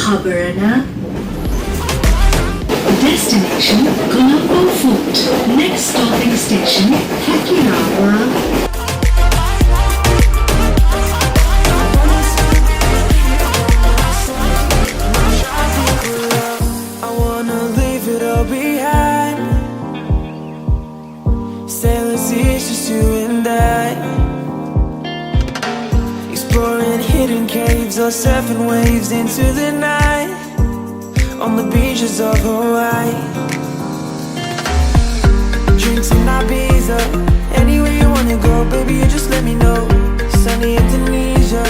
Habarana. Destination Colombo Fort. Next stopping station Kekirawa. It's just you and I, exploring hidden caves or surfing waves into the night on the beaches of Hawaii. Drinks in Ibiza, anywhere you wanna go, baby, you just let me know. Sunny Indonesia,